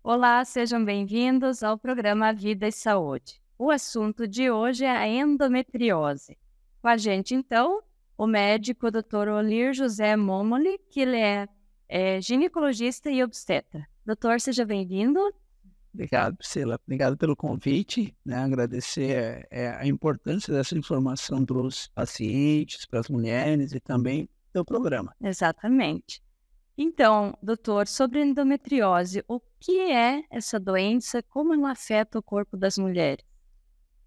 Olá, sejam bem-vindos ao programa Vida e Saúde. O assunto de hoje é a endometriose. Com a gente, então, o médico Dr. Olir José Momoli, que ele é ginecologista e obstetra. Doutor, seja bem-vindo. Obrigado, Priscila. Obrigado pelo convite, né? Agradecer a importância dessa informação para os pacientes, para as mulheres e também do programa. Exatamente. Então, doutor, sobre endometriose, o que é essa doença? Como ela afeta o corpo das mulheres?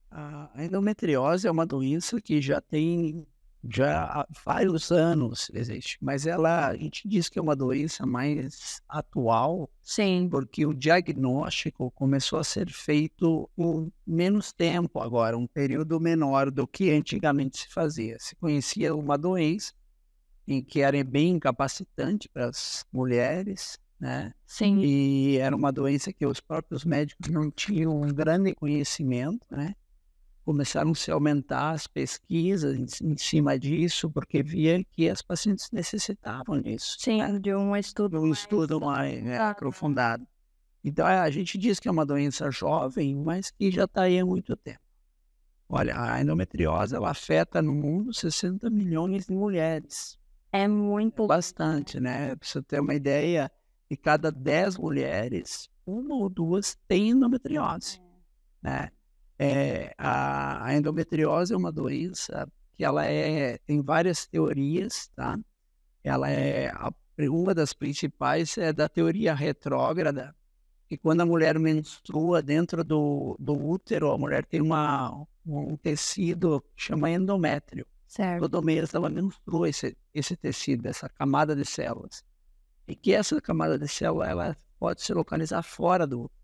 A endometriose é uma doença que já há vários anos existe, mas a gente diz que é uma doença mais atual, Sim, porque o diagnóstico começou a ser feito em menos tempo agora, um período menor do que antigamente se fazia. Se conhecia uma doença em que era bem incapacitante para as mulheres, né? sim, E era uma doença que os próprios médicos não tinham um grande conhecimento, né? Começaram -se a aumentar as pesquisas em cima disso, porque via que as pacientes necessitavam disso, né? sim, de um estudo Um estudo mais aprofundado. Então, a gente diz que é uma doença jovem, mas que já está aí há muito tempo. Olha, a endometriose ela afeta no mundo 60 milhões de mulheres. É muito. Bastante, né? Para você ter uma ideia, de cada 10 mulheres, uma ou duas têm endometriose, né? A endometriose é uma doença que tem várias teorias, tá? Uma das principais é da teoria retrógrada, que quando a mulher menstrua dentro do útero, a mulher tem um tecido que chama endométrio. Certo. Todo mês ela menstrua esse tecido, essa camada de células. E que essa camada de célula ela pode se localizar fora do útero,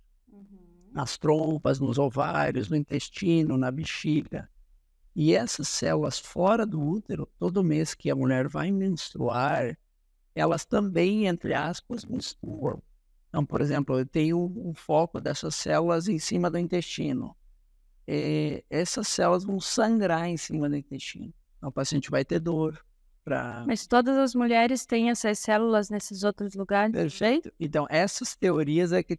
nas trompas, nos ovários, no intestino, na bexiga. E essas células fora do útero, todo mês que a mulher vai menstruar, elas também, entre aspas, menstruam. Então, por exemplo, eu tenho um foco dessas células em cima do intestino. Essas células vão sangrar em cima do intestino. Então, o paciente vai ter dor. Mas todas as mulheres têm essas células nesses outros lugares? Perfeito. Então, essas teorias é que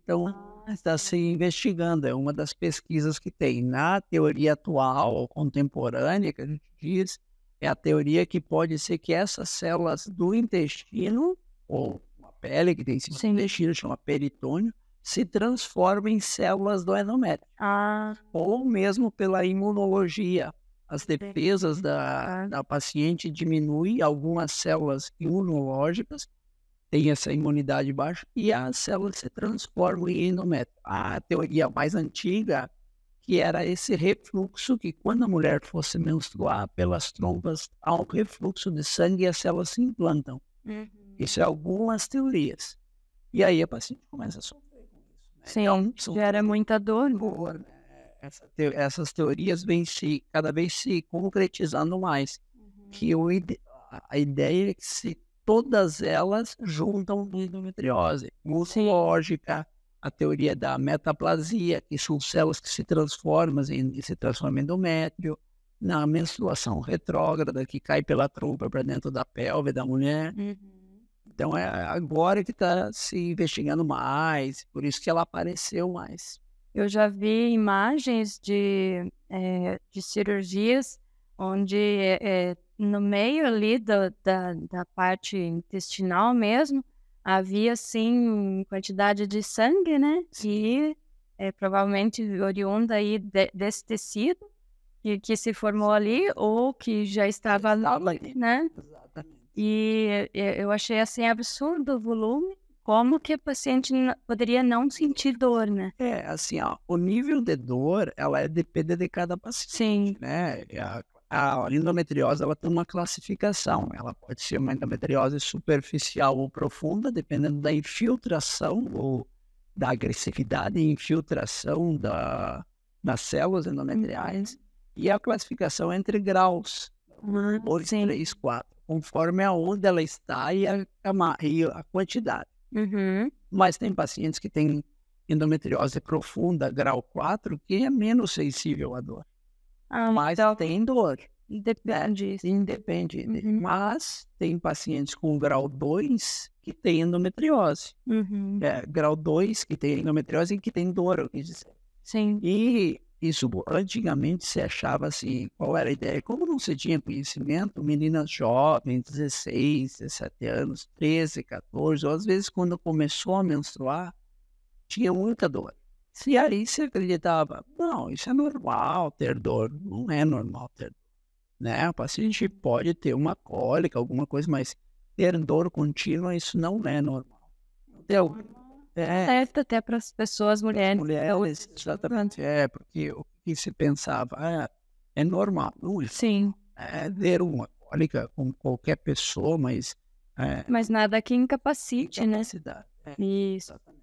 está se Sim. investigando. É uma das pesquisas que tem. Na teoria atual, ou contemporânea, que a gente diz, é a teoria que pode ser que essas células do intestino, ou uma pele que tem em cima do intestino, chama peritônio, se transformem em células do endométrio. Ou mesmo pela imunologia. As defesas da paciente diminuem, algumas células imunológicas têm essa imunidade baixa e as células se transformam em endométrio. A teoria mais antiga, que era esse refluxo, que quando a mulher fosse menstruar pelas trompas, há um refluxo de sangue e as células se implantam. Isso é algumas teorias. E aí a paciente começa a sofrer com isso, né? Sim, gera muita dor. Dor, né? Essas teorias vêm cada vez se concretizando mais. Que a ideia é que se todas elas juntam a endometriose. Imunológica, a teoria da metaplasia, que são células que se transformam em endométrio. Na menstruação retrógrada, que cai pela trompa para dentro da pelve da mulher. Então, é agora que está se investigando mais, por isso que ela apareceu mais. Eu já vi imagens de cirurgias onde no meio ali da parte intestinal mesmo, havia assim quantidade de sangue, né? Que é provavelmente oriunda aí desse tecido que se formou ali ou que já estava ali, né? Exatamente. E eu achei assim absurdo o volume. Como que a paciente poderia não sentir dor, né? Assim, ó, o nível de dor, depende de cada paciente, Sim, né? A endometriose, ela tem uma classificação. Ela pode ser uma endometriose superficial ou profunda, dependendo da infiltração ou da agressividade e infiltração das células endometriais. E a classificação é entre graus, 2, 3, 4, conforme aonde ela está e a quantidade. Mas tem pacientes que têm endometriose profunda, grau 4, que é menos sensível à dor. Mas então tem dor. depende. Independe. Mas tem pacientes com grau 2 que tem endometriose. Uhum. Grau 2 que tem endometriose e que tem dor, eu quis dizer. Sim. E isso, antigamente se achava assim, qual era a ideia? Como não se tinha conhecimento, meninas jovens, 16, 17 anos, 13, 14, ou às vezes quando começou a menstruar, tinha muita dor. E aí se acreditava, não, isso é normal ter dor, não é normal ter dor, né? O paciente pode ter uma cólica, alguma coisa, mas ter dor contínua, isso não é normal. Então, Certo, até para as pessoas, mulheres. mulheres, exatamente, porque o que se pensava, é normal, não é? Sim, Ter uma cólica com qualquer pessoa, mas mas nada que incapacite, né? incapacidade. Isso. Exatamente.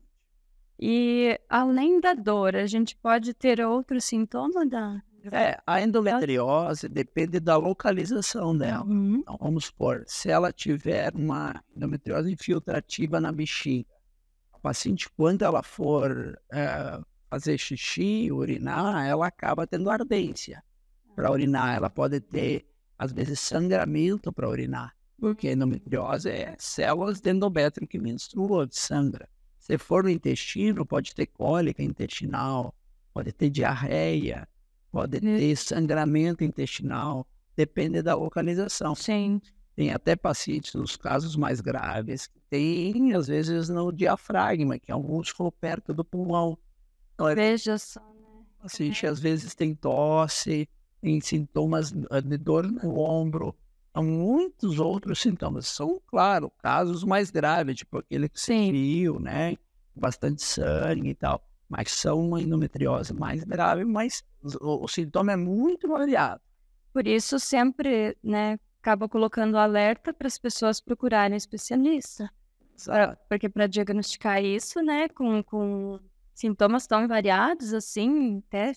E além da dor, a gente pode ter outro sintoma da... A endometriose depende da localização dela. Uhum. Então, vamos supor, se ela tiver uma endometriose infiltrativa na bexiga, a paciente, quando ela for fazer xixi, urinar, ela acaba tendo ardência para urinar. Ela pode ter, às vezes, sangramento para urinar, porque a endometriose é células de endométrio que menstruam, que sangra. Se for no intestino, pode ter cólica intestinal, pode ter diarreia, pode ter sangramento intestinal, depende da localização. Sim. Tem até pacientes, nos casos mais graves, que tem, às vezes, no diafragma, que é um músculo perto do pulmão. Então, Veja só, né? o paciente, às vezes, tem tosse, tem sintomas de dor no ombro, há muitos outros sintomas. São, claro, casos mais graves, tipo aquele que você Sim. viu, né? Bastante sangue e tal. Mas são uma endometriose mais grave, mas o sintoma é muito variado. Por isso, sempre, né, acaba colocando alerta para as pessoas procurarem especialista. Porque para diagnosticar isso, né, com sintomas tão variados, assim, até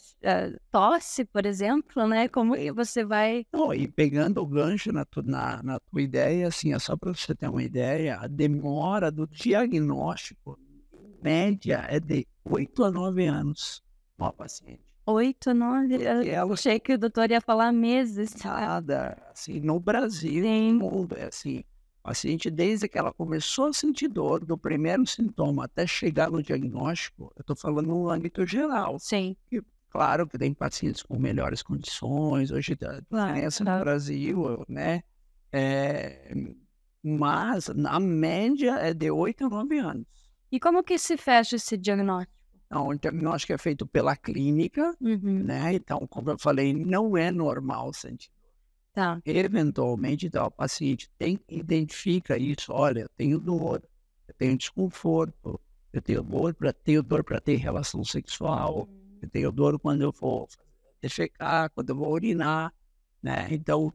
tosse, por exemplo, né, como que você vai... Não, e pegando o gancho na tua ideia, assim, é só para você ter uma ideia, a demora do diagnóstico, em média, é de 8 a 9 anos uma paciente. 8, 9... Eu achei que o doutor ia falar meses. Nada, assim, no Brasil, Sim. no mundo, é assim, a paciente, desde que ela começou a sentir dor, do primeiro sintoma até chegar no diagnóstico, eu estou falando no âmbito geral. Sim. E, claro que tem pacientes com melhores condições, hoje a diferença no Brasil, né? Mas, na média, é de 8 a 9 anos. E como que se fecha esse diagnóstico? Então, o diagnóstico é feito pela clínica, né? Então, como eu falei, não é normal sentir. Tá. Eventualmente, então, o paciente identifica isso, olha, eu tenho dor, eu tenho desconforto, eu tenho dor para ter relação sexual, eu tenho dor quando eu vou defecar, quando eu vou urinar, né? Então,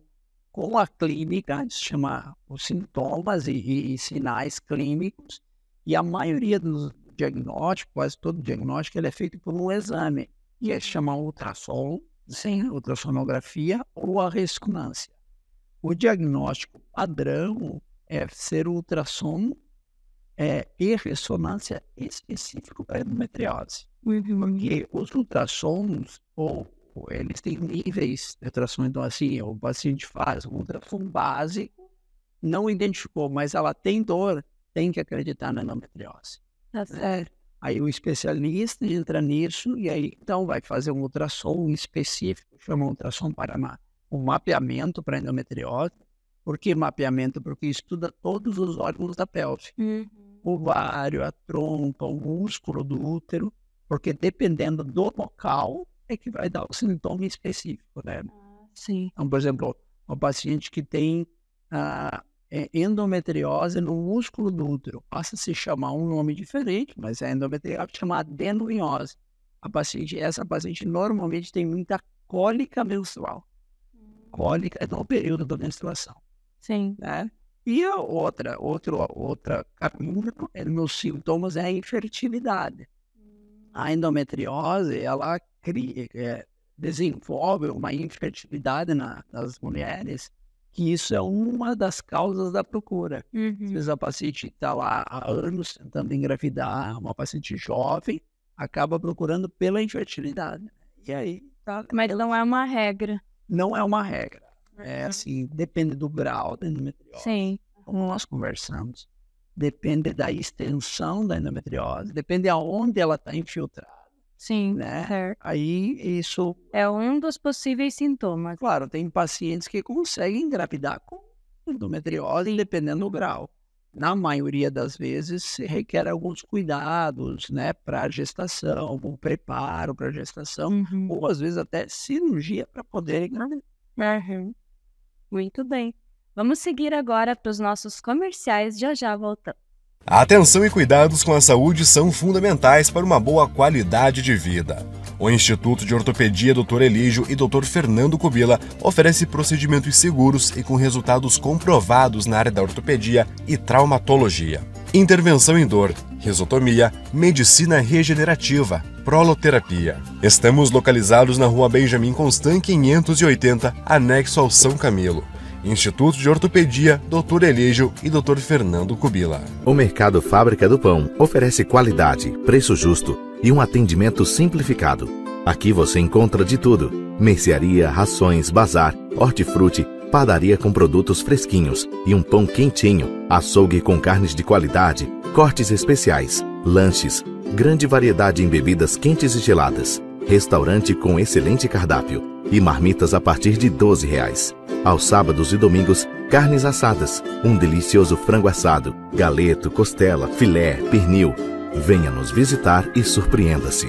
com a clínica, se chama os sintomas e sinais clínicos, e a maioria dos diagnósticos, quase todo diagnóstico, ele é feito por um exame, que é chamar ultrassom, sem ultrassonografia ou a ressonância. O diagnóstico padrão é ser ultrassom e ressonância específico para endometriose. Porque os ultrassons, eles têm níveis de ultrassom, então assim, o paciente faz um ultrassom básico, não identificou, mas ela tem dor, tem que acreditar na endometriose. Tá certo. Aí o especialista entra nisso e aí então vai fazer um ultrassom específico, chama ultrassom para um mapeamento para endometriose. Por que mapeamento? Porque estuda todos os órgãos da pelve. O ovário, a trompa, o músculo do útero, porque dependendo do local é que vai dar o sintoma específico, né? Sim. Então, por exemplo, uma paciente que tem endometriose no músculo do útero, passa a se chamar um nome diferente, mas é endometriose chamada adenomiose. Essa paciente normalmente tem muita cólica menstrual. Cólica no período da menstruação. Sim. Né? E a outra caminho nos sintomas é a infertilidade. A endometriose, ela desenvolve uma infertilidade nas mulheres, que isso é uma das causas da procura. Às vezes a paciente está lá há anos tentando engravidar, uma paciente jovem, acaba procurando pela infertilidade. E aí... Mas não é uma regra. Não é uma regra. É assim, depende do grau da endometriose. Sim. Como nós conversamos. depende da extensão da endometriose, depende aonde ela está infiltrada. Sim, né? certo. Aí isso, É um dos possíveis sintomas. claro, tem pacientes que conseguem engravidar com endometriose, dependendo do grau. Na maioria das vezes, se requer alguns cuidados, né, para a gestação, um preparo para a gestação, ou às vezes até cirurgia para poder engravidar. Muito bem. Vamos seguir agora para os nossos comerciais, já voltamos. A atenção e cuidados com a saúde são fundamentais para uma boa qualidade de vida. O Instituto de Ortopedia Dr. Elígio e Dr. Fernando Kubila oferece procedimentos seguros e com resultados comprovados na área da ortopedia e traumatologia. Intervenção em dor, risotomia, medicina regenerativa, proloterapia. Estamos localizados na Rua Benjamin Constant 580, anexo ao São Camilo. Instituto de Ortopedia, Dr. Elígio e Dr. Fernando Kubila. O Mercado Fábrica do Pão oferece qualidade, preço justo e um atendimento simplificado. Aqui você encontra de tudo: mercearia, rações, bazar, hortifruti, padaria com produtos fresquinhos e um pão quentinho, açougue com carnes de qualidade, cortes especiais, lanches, grande variedade em bebidas quentes e geladas, restaurante com excelente cardápio e marmitas a partir de R$12. Aos sábados e domingos, carnes assadas, um delicioso frango assado, galeto, costela, filé, pernil. Venha nos visitar e surpreenda-se.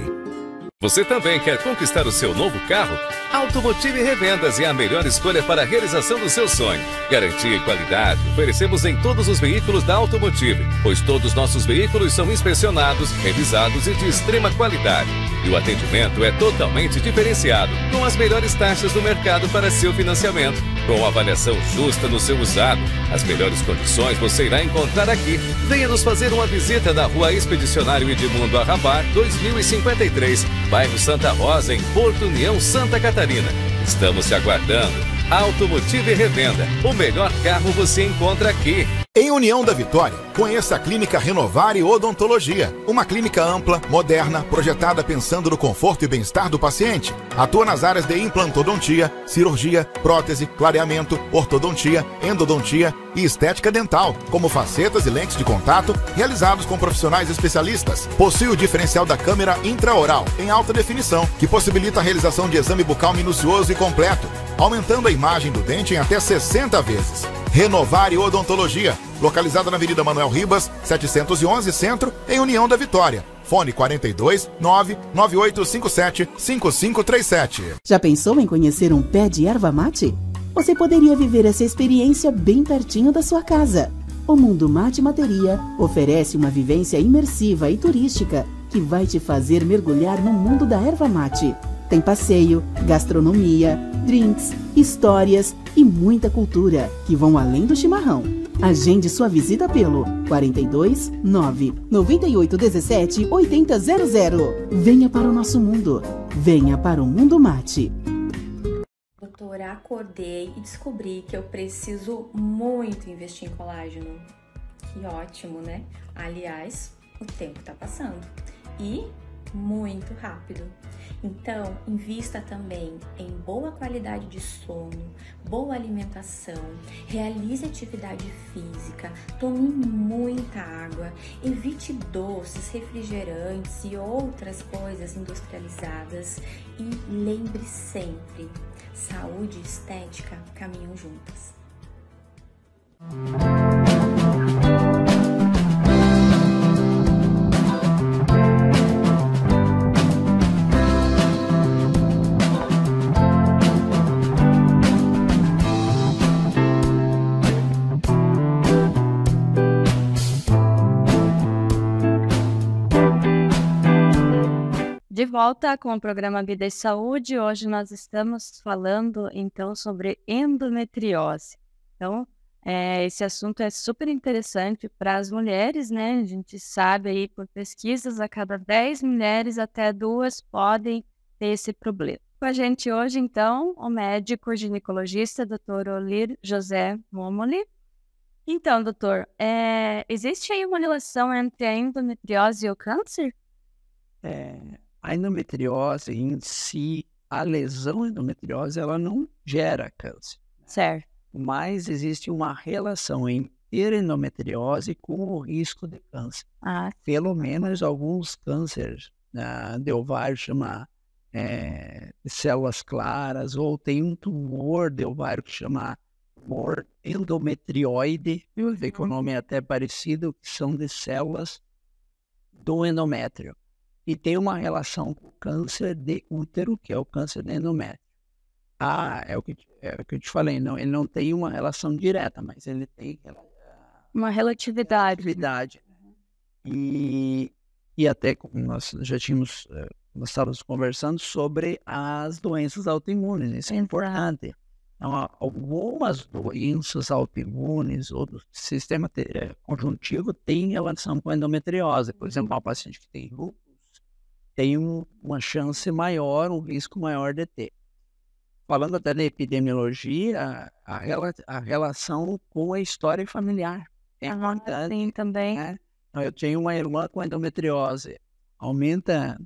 Você também quer conquistar o seu novo carro? Automotive Revendas é a melhor escolha para a realização do seu sonho. Garantia e qualidade oferecemos em todos os veículos da Automotive, pois todos nossos veículos são inspecionados, revisados e de extrema qualidade. E o atendimento é totalmente diferenciado, com as melhores taxas do mercado para seu financiamento. Com avaliação justa no seu usado, as melhores condições você irá encontrar aqui. Venha nos fazer uma visita na Rua Expedicionário Edmundo Arrabar, 2053, bairro Santa Rosa, em Porto União, Santa Catarina. Estamos te aguardando. Automotive Revenda. O melhor carro você encontra aqui. Em União da Vitória, conheça a Clínica Renovare Odontologia. Uma clínica ampla, moderna, projetada pensando no conforto e bem-estar do paciente. Atua nas áreas de implantodontia, cirurgia, prótese, clareamento, ortodontia, endodontia e estética dental, como facetas e lentes de contato, realizados com profissionais especialistas. Possui o diferencial da câmera intraoral, em alta definição, que possibilita a realização de exame bucal minucioso e completo, aumentando a imagem do dente em até 60 vezes. Renovare Odontologia, localizada na Avenida Manuel Ribas, 711 Centro, em União da Vitória. Fone 42 99857 5537. Já pensou em conhecer um pé de erva mate? Você poderia viver essa experiência bem pertinho da sua casa. O Mundo Mate Materia oferece uma vivência imersiva e turística que vai te fazer mergulhar no mundo da erva mate. Tem passeio, gastronomia, drinks, histórias e muita cultura que vão além do chimarrão. Agende sua visita pelo 42 9 98 17 8000. Venha para o nosso mundo. Venha para o Mundo Mate. Doutora, acordei e descobri que eu preciso muito investir em colágeno. Que ótimo, né? Aliás, o tempo tá passando. E muito rápido. Então, invista também em boa qualidade de sono, boa alimentação, realize atividade física, tome muita água, evite doces, refrigerantes e outras coisas industrializadas e lembre sempre, saúde e estética caminham juntas. De volta com o programa Vida e Saúde, hoje nós estamos falando então sobre endometriose. Então, esse assunto é super interessante para as mulheres, né? A gente sabe aí por pesquisas, a cada 10 mulheres, até 2 podem ter esse problema. Com a gente hoje, então, o médico ginecologista, Dr. Olir José Momoli. Então, doutor, existe aí uma relação entre a endometriose e o câncer? A endometriose em si, a lesão endometriose, ela não gera câncer. Certo. Mas existe uma relação ter endometriose com o risco de câncer. Pelo menos alguns cânceres de ovário chama de células claras, ou tem um tumor de ovário que chama tumor endometrioide, que o nome é até parecido, que são de células do endométrio. E tem uma relação com o câncer de útero, que é o câncer de endométrio. É o que eu te falei, não, ele não tem uma relação direta, mas ele tem uma relatividade. E até nós já tínhamos, nós estávamos conversando sobre as doenças autoimunes, isso é importante. Então, algumas doenças autoimunes ou do sistema conjuntivo têm relação com a endometriose. Por exemplo, uma paciente que tem lúpus tem uma chance maior, um risco maior de ter. Falando até da epidemiologia, a relação com a história familiar é importante. Sim, também. Né? Eu tenho uma irmã com endometriose. Aumenta,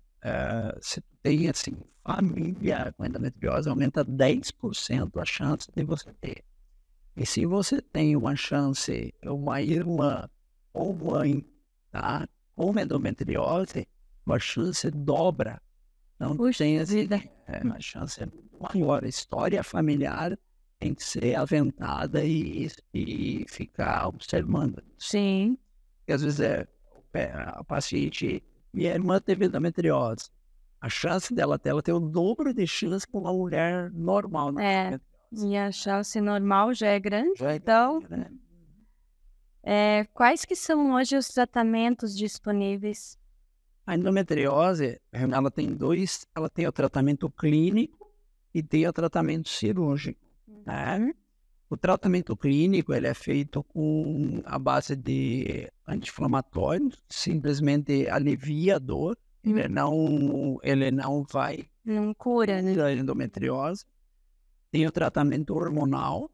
se tem assim, família com endometriose, aumenta 10% a chance de você ter. E se você tem uma chance, uma irmã ou mãe, tá, com endometriose, a chance dobra. Não tem assim, a chance é maior. A história familiar tem que ser aventada e ficar observando. Sim. Porque às vezes a paciente, minha irmã teve endometriose. A chance dela ter o dobro de chance com uma mulher normal. Né? E a chance normal já é grande. Então, né? Quais que são hoje os tratamentos disponíveis? A endometriose, ela tem o tratamento clínico e tem o tratamento cirúrgico. Né? O tratamento clínico, ele é feito com a base de anti-inflamatórios, simplesmente alivia a dor, ele não vai... Não cura, né? A endometriose. Tem o tratamento hormonal,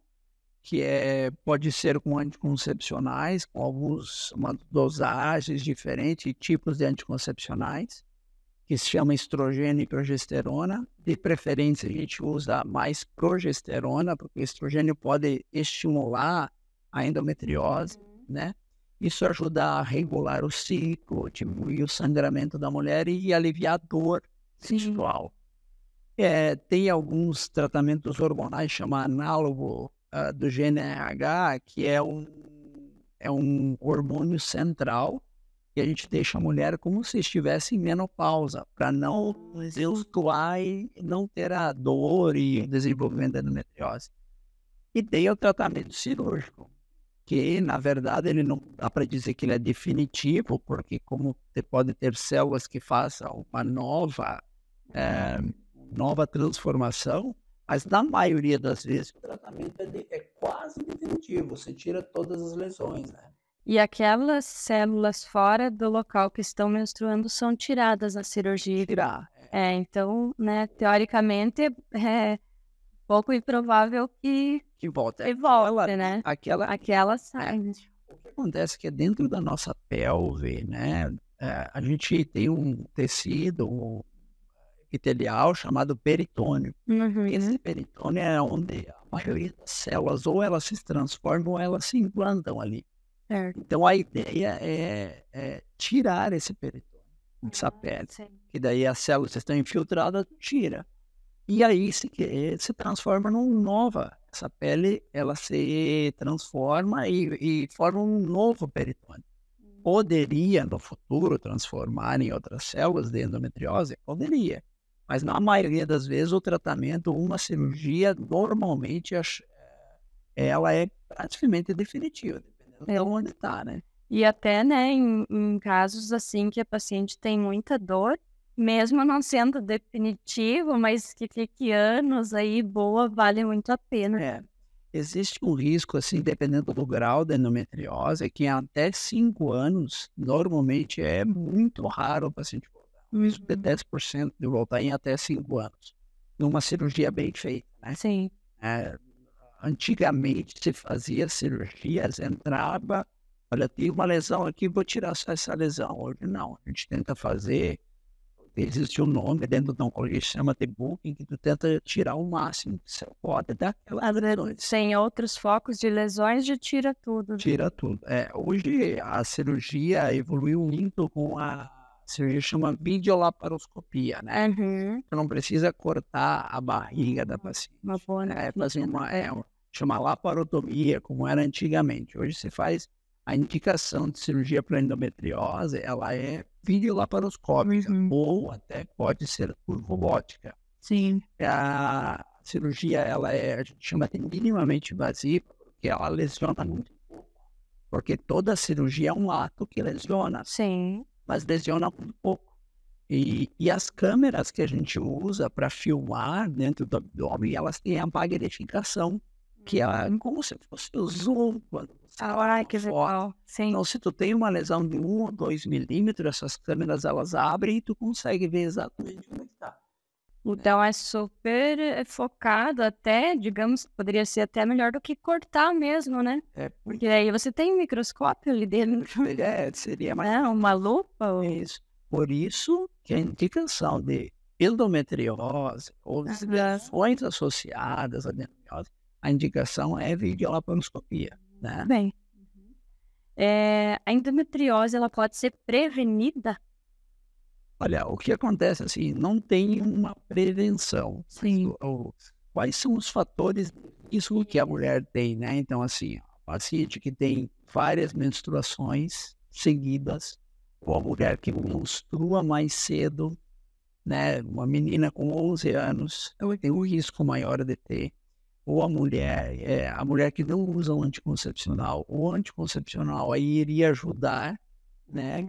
que pode ser com anticoncepcionais, com uma dosagens diferentes, tipos de anticoncepcionais, que se chama estrogênio e progesterona. De preferência, a gente usa mais progesterona, porque o estrogênio pode estimular a endometriose, né? Isso ajuda a regular o ciclo, diminuir o sangramento da mulher e aliviar a dor sexual. Tem alguns tratamentos hormonais, chama análogo do GnRH, que é um hormônio central, que a gente deixa a mulher como se estivesse em menopausa, para não desvirtuar e não ter a dor e o desenvolvimento da endometriose. E tem o tratamento cirúrgico, que na verdade ele não dá para dizer que ele é definitivo, porque como você pode ter células que façam uma nova transformação, mas na maioria das vezes o tratamento é quase definitivo, você tira todas as lesões, né? E aquelas células fora do local que estão menstruando são tiradas na cirurgia. Então, né, teoricamente, é pouco improvável que volte, né? Aquela sai. O que acontece é que dentro da nossa pelve, né, a gente tem um tecido epitelial chamado peritônio. Esse peritônio é onde a maioria das células ou elas se transformam ou elas se implantam ali. Então a ideia é tirar esse peritônio, essa pele, que daí as células estão infiltradas, tira. E aí se transforma numa nova. Essa pele ela se transforma e forma um novo peritônio. Poderia no futuro transformar em outras células de endometriose? Poderia. Mas na maioria das vezes o tratamento, uma cirurgia, normalmente ela é praticamente definitiva, dependendo de onde está, né? E até, né, em casos assim que a paciente tem muita dor, mesmo não sendo definitivo, mas que fique anos aí boa, vale muito a pena. Existe um risco, assim, dependendo do grau da endometriose, que até 5 anos, normalmente é muito raro o paciente voltar. Isso de 10% de voltar em até 5 anos. Numa cirurgia bem feita, né? Sim. Antigamente se fazia cirurgias, entrava, olha, tem uma lesão aqui, vou tirar só essa lesão. Hoje não, a gente tenta fazer existe um nome dentro da oncologia que se chama debulking, que tu tenta tirar o máximo que você pode daquelas lesões. Sem outros focos de lesões, já tira tudo. Tira tudo. Hoje a cirurgia evoluiu muito com a cirurgia que chama videolaparoscopia, né? Tu não precisa cortar a barriga da paciente. Uma boa, né? Fazer chama laparotomia, como era antigamente. Hoje se faz a indicação de cirurgia para endometriose, ela é videolaparoscópica, ou até pode ser por robótica. Sim. A cirurgia, a gente chama de minimamente invasiva, porque ela lesiona muito pouco. Porque toda cirurgia é um ato que lesiona. Sim. Mas lesiona muito pouco. E as câmeras que a gente usa para filmar dentro do abdômen, elas têm a magnificação, que é como se fosse o zoom. Que legal. Sim. Então, se tu tem uma lesão de 1 ou 2 milímetros, essas câmeras elas abrem e tu consegue ver exatamente onde está. Então é super focado até, digamos, poderia ser até melhor do que cortar mesmo, né? Porque aí você tem um microscópio ali dentro. Seria mais... uma lupa. Isso. Por isso que a indicação de endometriose ou lesões associadas à endometriose, a indicação é videolaparoscopia, né? Bem, a endometriose, ela pode ser prevenida? Olha, o que acontece assim, não tem uma prevenção. Sim. Quais são os fatores de risco que a mulher tem, né? Então, assim, a paciente que tem várias menstruações seguidas, ou a mulher que menstrua mais cedo, né? Uma menina com 11 anos, ela tem um risco maior de ter. Ou a mulher que não usa o anticoncepcional. O anticoncepcional aí iria ajudar, né?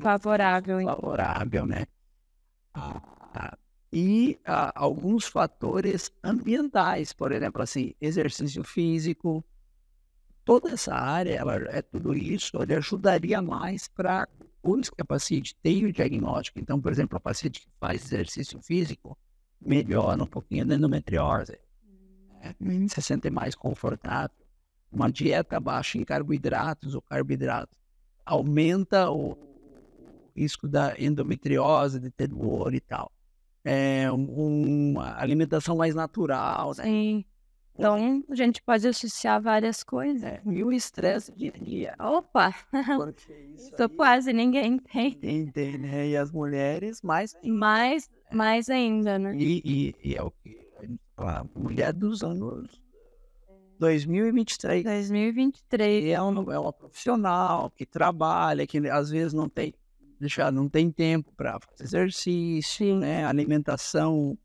Favorável. Favorável, né? E alguns fatores ambientais, por exemplo, assim, exercício físico. Toda essa área, tudo isso, ele ajudaria mais para depois que a paciente tem o diagnóstico. Então, por exemplo, a paciente que faz exercício físico melhora um pouquinho da endometriose. Se sente mais confortável. Uma dieta baixa em carboidratos, ou carboidratos aumenta o risco da endometriose, de ter dor e tal. Uma alimentação mais natural, né? Sim. Então, a gente pode associar várias coisas. E o estresse de dia. Opa! Isso quase ninguém tem. Tem, né? E as mulheres mais ainda. Mais ainda, né? E é o que a mulher dos anos 2023. 2023. É uma profissional que trabalha, que às vezes não tem tempo para fazer exercício, né? Alimentação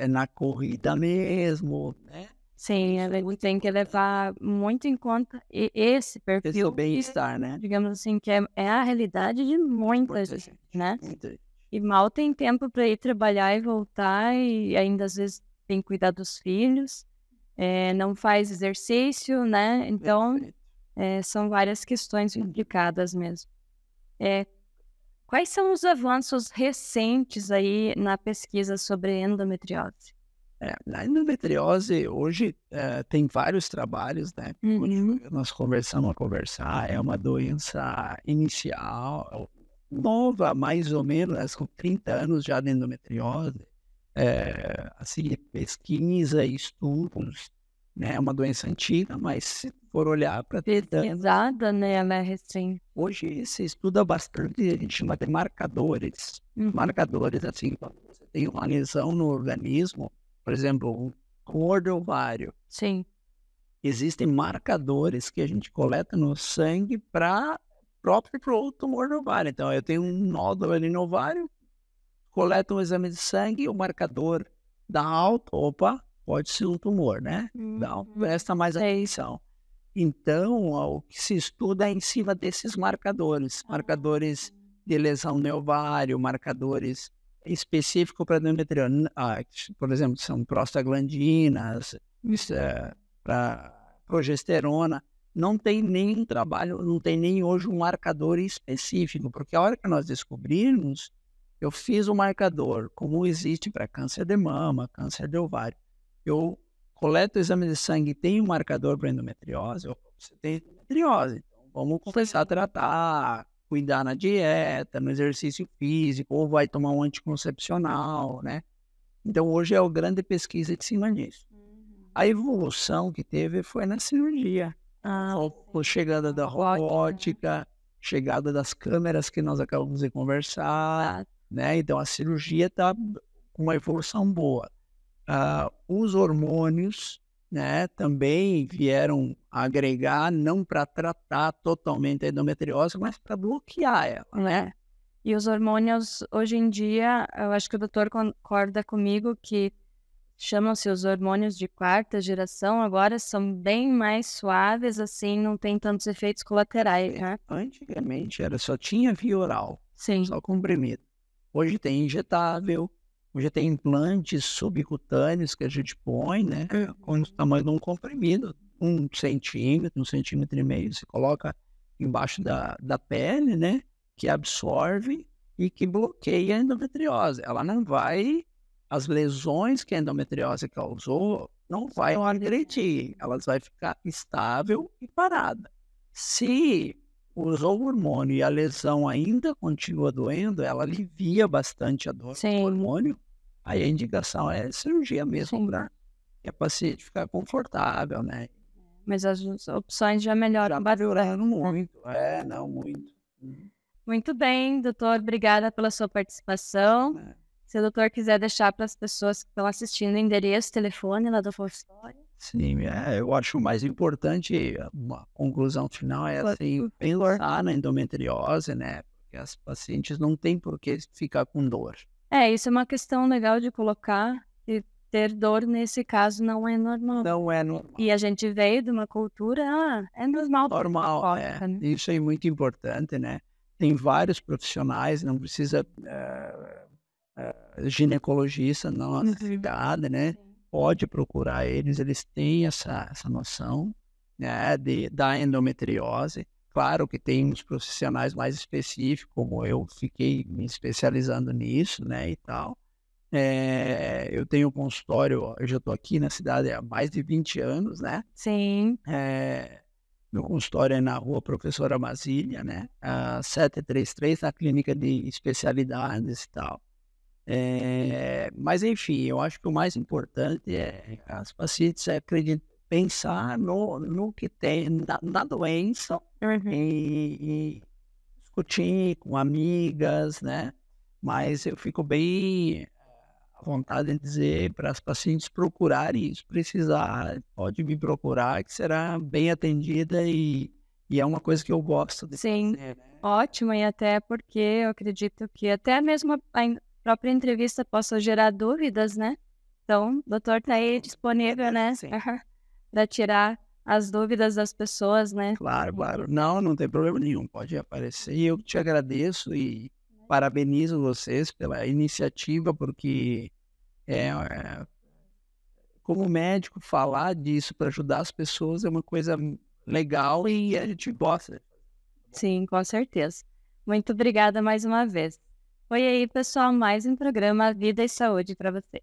na corrida mesmo, né? Sim, ela tem que levar muito em conta esse perfil. Esse é o bem-estar, né? Digamos assim, que é a realidade de muita gente, né? E mal tem tempo para ir trabalhar e voltar, e ainda às vezes tem que cuidar dos filhos, não faz exercício, né? Então, são várias questões implicadas mesmo. Quais são os avanços recentes aí na pesquisa sobre endometriose? Na endometriose, hoje, tem vários trabalhos, né? Nós começamos a conversar, é uma doença inicial, nova, mais ou menos, com 30 anos já de endometriose. Assim, pesquisa e estudos, né? É uma doença antiga, mas se for olhar para pesquisada, né? Ela é recente. Hoje se estuda bastante, a gente chama de marcadores. Marcadores, assim, quando você tem uma lesão no organismo, por exemplo, um tumor de ovário. Sim. Existem marcadores que a gente coleta no sangue próprio para o tumor do ovário. Então, eu tenho um nódulo ali no ovário, coleta um exame de sangue, o marcador dá alto, pode ser um tumor, né? Presta mais atenção. Então, o que se estuda é em cima desses marcadores. Marcadores de lesão no ovário, marcadores específicos para endometriose. Por exemplo, são prostaglandinas, para progesterona. Não tem nem trabalho, não tem nem hoje um marcador específico, porque a hora que nós descobrirmos, eu fiz o marcador, como existe para câncer de mama, câncer de ovário. Eu coleto o exame de sangue e tenho um marcador para endometriose, você tem endometriose. Então, vamos começar a tratar cuidar na dieta, no exercício físico, ou vai tomar um anticoncepcional, né? Então, hoje é uma grande pesquisa em cima disso. A evolução que teve foi na cirurgia. A chegada da robótica, chegada das câmeras que nós acabamos de conversar, né? Então, a cirurgia está com uma evolução boa. Os hormônios, né, também vieram agregar, não para tratar totalmente a endometriose, mas para bloquear ela, né? E os hormônios, hoje em dia, eu acho que o doutor concorda comigo que chamam-se os hormônios de quarta geração, agora são bem mais suaves, assim, não tem tantos efeitos colaterais, né? Antigamente só tinha via oral, só comprimido. Hoje tem injetável, hoje tem implantes subcutâneos que a gente põe, né? Com o tamanho de um comprimido, 1 centímetro, 1,5 centímetros, se coloca embaixo da pele, né? Que absorve e que bloqueia a endometriose. Ela não vai... As lesões que a endometriose causou não vai agredir, elas vão ficar estável e parada. Se usou o hormônio e a lesão ainda continua doendo, ela alivia bastante a dor do hormônio, aí a indicação é cirurgia mesmo, para que a paciente ficar confortável, né? Mas as opções já melhoram bastante. Muito, muito. Muito bem, doutor, obrigada pela sua participação. Se o doutor quiser deixar para as pessoas que estão assistindo endereço, telefone lá do consultório. Sim, eu acho o mais importante, uma conclusão final é assim, pensar na endometriose, né? Porque as pacientes não têm por que ficar com dor. Isso é uma questão legal de colocar, e ter dor nesse caso não é normal. Não é normal. E a gente veio de uma cultura, é normal. Normal, né? Isso é muito importante, né? Tem vários profissionais, não precisa... ginecologista na nossa cidade, né? Pode procurar eles têm essa noção, né, da endometriose. Claro que tem uns profissionais mais específicos, como eu fiquei me especializando nisso, né, e tal. Eu tenho um consultório, eu já estou aqui na cidade há mais de 20 anos, né? Sim. Meu consultório é na rua Professora Masília, né? 733, na clínica de especialidades e tal. Mas enfim, eu acho que o mais importante é as pacientes pensar no que tem, na doença, e discutir com amigas, né? Mas eu fico bem à vontade de dizer para as pacientes procurarem isso. Precisar, pode me procurar, que será bem atendida e é uma coisa que eu gosto de fazer, né? Ótimo, e até porque eu acredito que até mesmo a própria entrevista possa gerar dúvidas, né? Então, o doutor está aí disponível, né? Para tirar as dúvidas das pessoas, né? Claro. Não tem problema nenhum. Pode aparecer. E eu te agradeço e parabenizo vocês pela iniciativa, porque como médico, falar disso para ajudar as pessoas é uma coisa legal e a gente gosta. Sim, com certeza. Muito obrigada mais uma vez. Foi aí, pessoal, mais um programa Vida e Saúde para você.